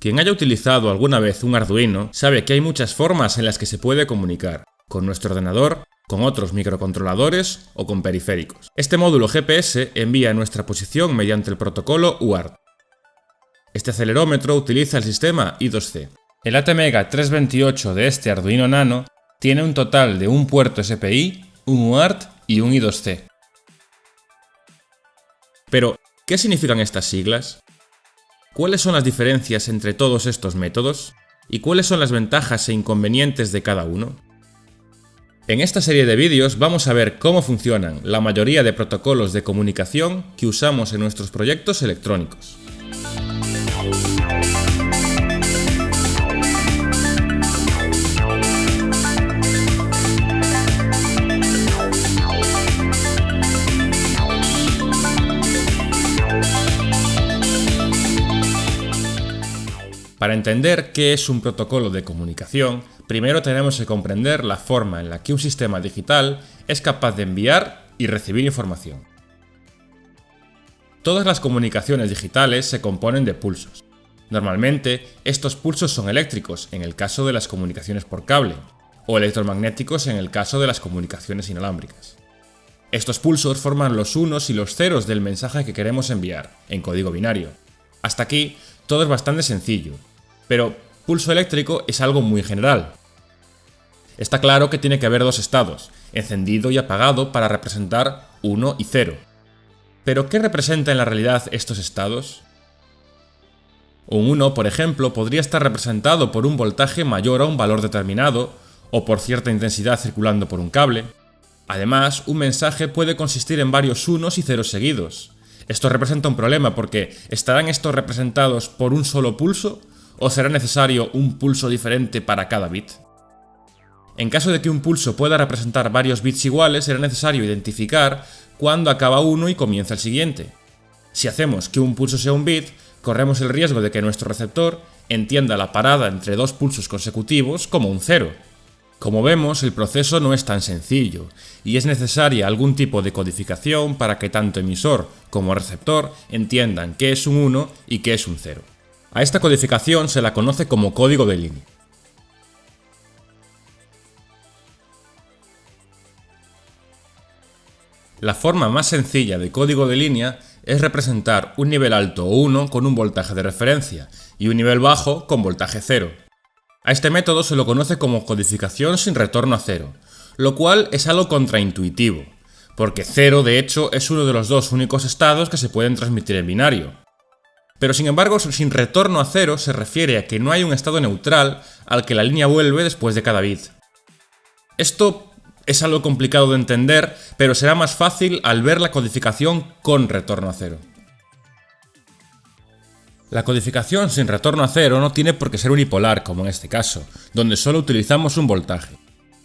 Quien haya utilizado alguna vez un Arduino sabe que hay muchas formas en las que se puede comunicar, con nuestro ordenador, con otros microcontroladores o con periféricos. Este módulo GPS envía nuestra posición mediante el protocolo UART. Este acelerómetro utiliza el sistema I2C. El ATmega 328 de este Arduino Nano tiene un total de un puerto SPI, un UART y un I2C. Pero, ¿qué significan estas siglas? ¿Cuáles son las diferencias entre todos estos métodos? ¿Y cuáles son las ventajas e inconvenientes de cada uno? En esta serie de vídeos vamos a ver cómo funcionan la mayoría de protocolos de comunicación que usamos en nuestros proyectos electrónicos. Para entender qué es un protocolo de comunicación, primero tenemos que comprender la forma en la que un sistema digital es capaz de enviar y recibir información. Todas las comunicaciones digitales se componen de pulsos. Normalmente, estos pulsos son eléctricos en el caso de las comunicaciones por cable, o electromagnéticos en el caso de las comunicaciones inalámbricas. Estos pulsos forman los unos y los ceros del mensaje que queremos enviar, en código binario. Hasta aquí, todo es bastante sencillo. Pero pulso eléctrico es algo muy general. Está claro que tiene que haber dos estados, encendido y apagado para representar 1 y 0. ¿Pero qué representa en la realidad estos estados? Un 1, por ejemplo, podría estar representado por un voltaje mayor a un valor determinado, o por cierta intensidad circulando por un cable. Además, un mensaje puede consistir en varios unos y ceros seguidos. Esto representa un problema porque ¿estarán estos representados por un solo pulso? ¿O será necesario un pulso diferente para cada bit? En caso de que un pulso pueda representar varios bits iguales, será necesario identificar cuándo acaba uno y comienza el siguiente. Si hacemos que un pulso sea un bit, corremos el riesgo de que nuestro receptor entienda la parada entre dos pulsos consecutivos como un cero. Como vemos, el proceso no es tan sencillo, y es necesaria algún tipo de codificación para que tanto emisor como receptor entiendan qué es un 1 y qué es un 0. A esta codificación se la conoce como código de línea. La forma más sencilla de código de línea es representar un nivel alto o 1 con un voltaje de referencia y un nivel bajo con voltaje 0. A este método se lo conoce como codificación sin retorno a cero, lo cual es algo contraintuitivo, porque 0 de hecho es uno de los dos únicos estados que se pueden transmitir en binario. Pero sin embargo, sin retorno a cero se refiere a que no hay un estado neutral al que la línea vuelve después de cada bit. Esto es algo complicado de entender, pero será más fácil al ver la codificación con retorno a cero. La codificación sin retorno a cero no tiene por qué ser unipolar, como en este caso, donde solo utilizamos un voltaje.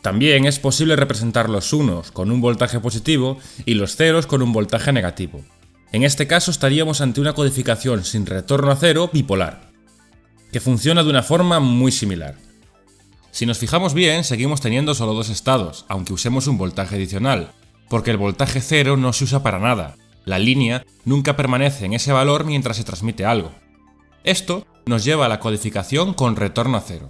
También es posible representar los unos con un voltaje positivo y los ceros con un voltaje negativo. En este caso estaríamos ante una codificación sin retorno a cero bipolar, que funciona de una forma muy similar. Si nos fijamos bien, seguimos teniendo solo dos estados, aunque usemos un voltaje adicional, porque el voltaje 0 no se usa para nada. La línea nunca permanece en ese valor mientras se transmite algo. Esto nos lleva a la codificación con retorno a cero.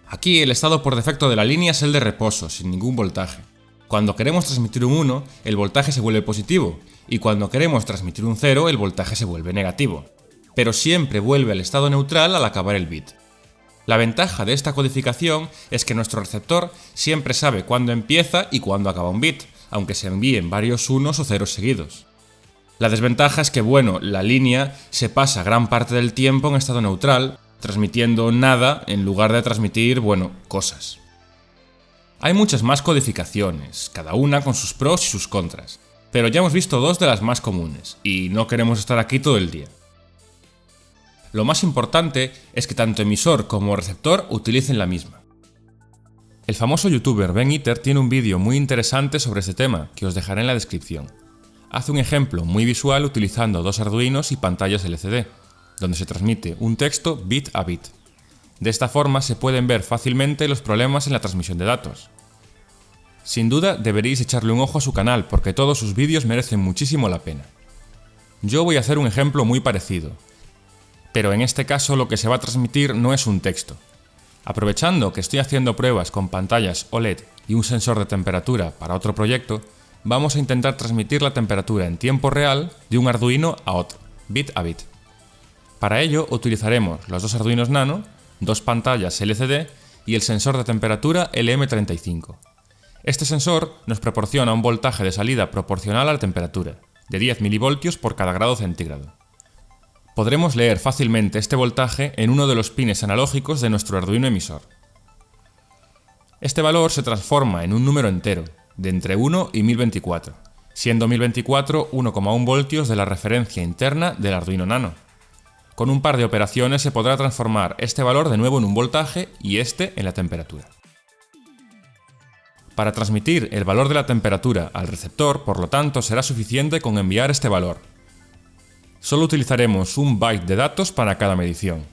Aquí el estado por defecto de la línea es el de reposo, sin ningún voltaje. Cuando queremos transmitir un 1, el voltaje se vuelve positivo, y cuando queremos transmitir un 0, el voltaje se vuelve negativo. Pero siempre vuelve al estado neutral al acabar el bit. La ventaja de esta codificación es que nuestro receptor siempre sabe cuándo empieza y cuándo acaba un bit, aunque se envíen varios unos o ceros seguidos. La desventaja es que, la línea se pasa gran parte del tiempo en estado neutral, transmitiendo nada en lugar de transmitir, cosas. Hay muchas más codificaciones, cada una con sus pros y sus contras, pero ya hemos visto dos de las más comunes, y no queremos estar aquí todo el día. Lo más importante es que tanto emisor como receptor utilicen la misma. El famoso youtuber Ben Eater tiene un vídeo muy interesante sobre este tema, que os dejaré en la descripción. Hace un ejemplo muy visual utilizando dos Arduinos y pantallas LCD, donde se transmite un texto bit a bit. De esta forma se pueden ver fácilmente los problemas en la transmisión de datos. Sin duda deberéis echarle un ojo a su canal porque todos sus vídeos merecen muchísimo la pena. Yo voy a hacer un ejemplo muy parecido, Pero en este caso lo que se va a transmitir no es un texto. Aprovechando que estoy haciendo pruebas con pantallas OLED y un sensor de temperatura para otro proyecto, vamos a intentar transmitir la temperatura en tiempo real de un Arduino a otro, bit a bit. Para ello utilizaremos los dos Arduinos Nano, dos pantallas LCD y el sensor de temperatura LM35. Este sensor nos proporciona un voltaje de salida proporcional a la temperatura, de 10 mV por cada grado centígrado. Podremos leer fácilmente este voltaje en uno de los pines analógicos de nuestro Arduino emisor. Este valor se transforma en un número entero, de entre 1 y 1024, siendo 1024 1,1 voltios de la referencia interna del Arduino Nano. Con un par de operaciones se podrá transformar este valor de nuevo en un voltaje y este en la temperatura. Para transmitir el valor de la temperatura al receptor, por lo tanto, será suficiente con enviar este valor. Solo utilizaremos un byte de datos para cada medición.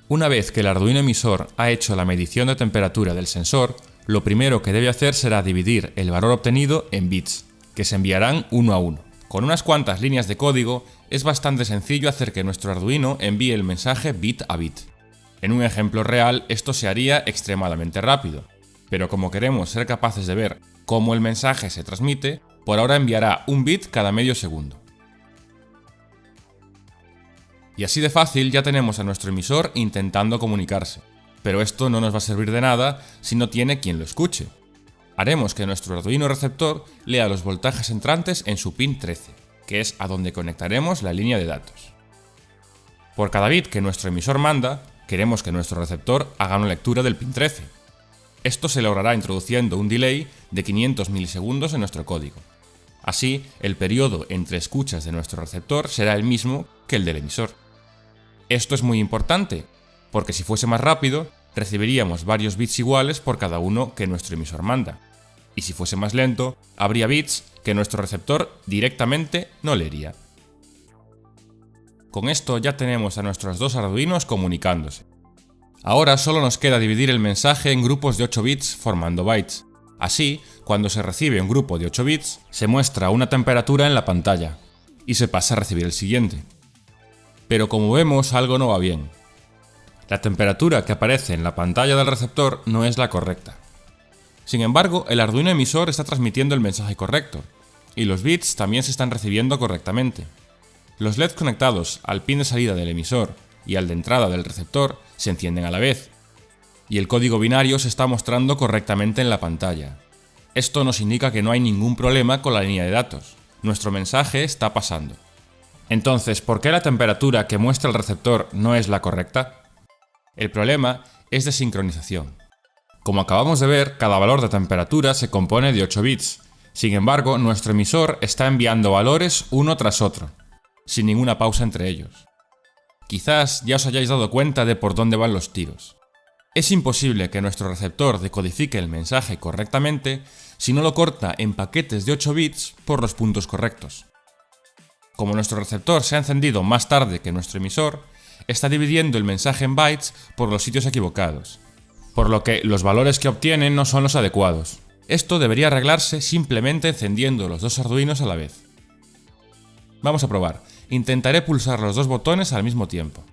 Una vez que el Arduino emisor ha hecho la medición de temperatura del sensor, lo primero que debe hacer será dividir el valor obtenido en bits, que se enviarán uno a uno. Con unas cuantas líneas de código, es bastante sencillo hacer que nuestro Arduino envíe el mensaje bit a bit. En un ejemplo real, esto se haría extremadamente rápido, pero como queremos ser capaces de ver cómo el mensaje se transmite, por ahora enviará un bit cada medio segundo. Y así de fácil ya tenemos a nuestro emisor intentando comunicarse, pero esto no nos va a servir de nada si no tiene quien lo escuche. Haremos que nuestro Arduino receptor lea los voltajes entrantes en su pin 13, que es a donde conectaremos la línea de datos. Por cada bit que nuestro emisor manda, queremos que nuestro receptor haga una lectura del pin 13. Esto se logrará introduciendo un delay de 500 milisegundos en nuestro código. Así, el periodo entre escuchas de nuestro receptor será el mismo que el del emisor. Esto es muy importante, porque si fuese más rápido, recibiríamos varios bits iguales por cada uno que nuestro emisor manda. Y si fuese más lento, habría bits que nuestro receptor directamente no leería. Con esto ya tenemos a nuestros dos Arduinos comunicándose. Ahora solo nos queda dividir el mensaje en grupos de 8 bits formando bytes. Así, cuando se recibe un grupo de 8 bits, se muestra una temperatura en la pantalla, y se pasa a recibir el siguiente. Pero como vemos, algo no va bien. La temperatura que aparece en la pantalla del receptor no es la correcta. Sin embargo, el Arduino emisor está transmitiendo el mensaje correcto, y los bits también se están recibiendo correctamente. Los LEDs conectados al pin de salida del emisor y al de entrada del receptor se encienden a la vez, y el código binario se está mostrando correctamente en la pantalla. Esto nos indica que no hay ningún problema con la línea de datos. Nuestro mensaje está pasando. Entonces, ¿por qué la temperatura que muestra el receptor no es la correcta? El problema es de sincronización. Como acabamos de ver, cada valor de temperatura se compone de 8 bits. Sin embargo, nuestro emisor está enviando valores uno tras otro, sin ninguna pausa entre ellos. Quizás ya os hayáis dado cuenta de por dónde van los tiros. Es imposible que nuestro receptor decodifique el mensaje correctamente si no lo corta en paquetes de 8 bits por los puntos correctos. Como nuestro receptor se ha encendido más tarde que nuestro emisor, está dividiendo el mensaje en bytes por los sitios equivocados, por lo que los valores que obtienen no son los adecuados. Esto debería arreglarse simplemente encendiendo los dos Arduinos a la vez. Vamos a probar. Intentaré pulsar los dos botones al mismo tiempo.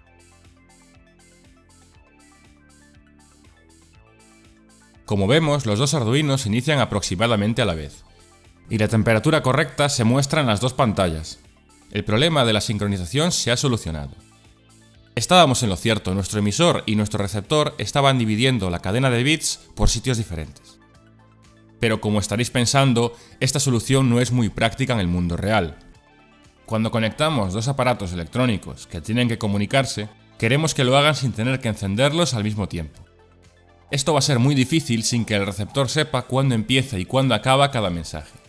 Como vemos, los dos Arduinos se inician aproximadamente a la vez, y la temperatura correcta se muestra en las dos pantallas. El problema de la sincronización se ha solucionado. Estábamos en lo cierto, nuestro emisor y nuestro receptor estaban dividiendo la cadena de bits por sitios diferentes. Pero como estaréis pensando, esta solución no es muy práctica en el mundo real. Cuando conectamos dos aparatos electrónicos que tienen que comunicarse, queremos que lo hagan sin tener que encenderlos al mismo tiempo. Esto va a ser muy difícil sin que el receptor sepa cuándo empieza y cuándo acaba cada mensaje.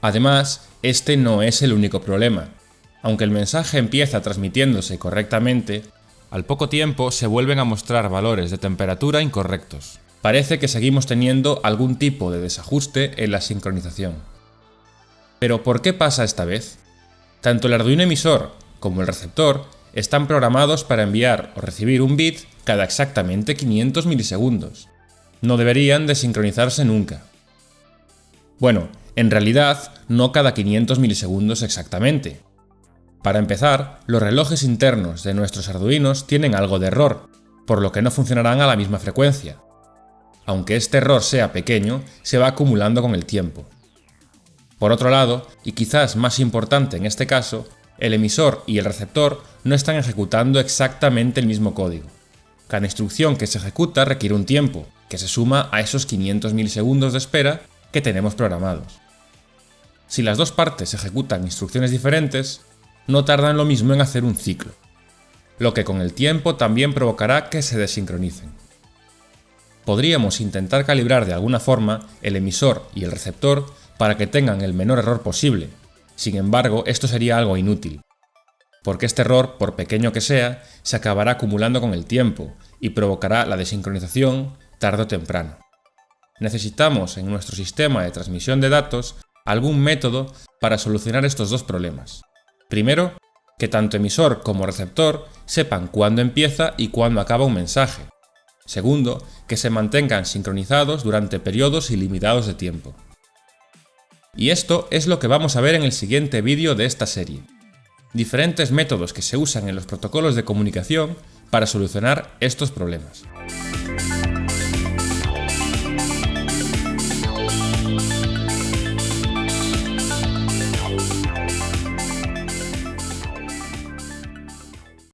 Además, este no es el único problema. Aunque el mensaje empieza transmitiéndose correctamente, al poco tiempo se vuelven a mostrar valores de temperatura incorrectos. Parece que seguimos teniendo algún tipo de desajuste en la sincronización. ¿Pero por qué pasa esta vez? Tanto el Arduino emisor como el receptor están programados para enviar o recibir un bit cada exactamente 500 milisegundos. No deberían de sincronizarse nunca. Bueno, en realidad no cada 500 milisegundos exactamente. Para empezar, los relojes internos de nuestros Arduinos tienen algo de error, por lo que no funcionarán a la misma frecuencia. Aunque este error sea pequeño, se va acumulando con el tiempo. Por otro lado, y quizás más importante en este caso, el emisor y el receptor no están ejecutando exactamente el mismo código. Cada instrucción que se ejecuta requiere un tiempo, que se suma a esos 500 milisegundos de espera que tenemos programados. Si las dos partes ejecutan instrucciones diferentes, no tardan lo mismo en hacer un ciclo, lo que con el tiempo también provocará que se desincronicen. Podríamos intentar calibrar de alguna forma el emisor y el receptor para que tengan el menor error posible. Sin embargo, esto sería algo inútil, porque este error, por pequeño que sea, se acabará acumulando con el tiempo y provocará la desincronización tarde o temprano. Necesitamos en nuestro sistema de transmisión de datos algún método para solucionar estos dos problemas. Primero, que tanto emisor como receptor sepan cuándo empieza y cuándo acaba un mensaje. Segundo, que se mantengan sincronizados durante periodos ilimitados de tiempo. Y esto es lo que vamos a ver en el siguiente vídeo de esta serie. Diferentes métodos que se usan en los protocolos de comunicación para solucionar estos problemas.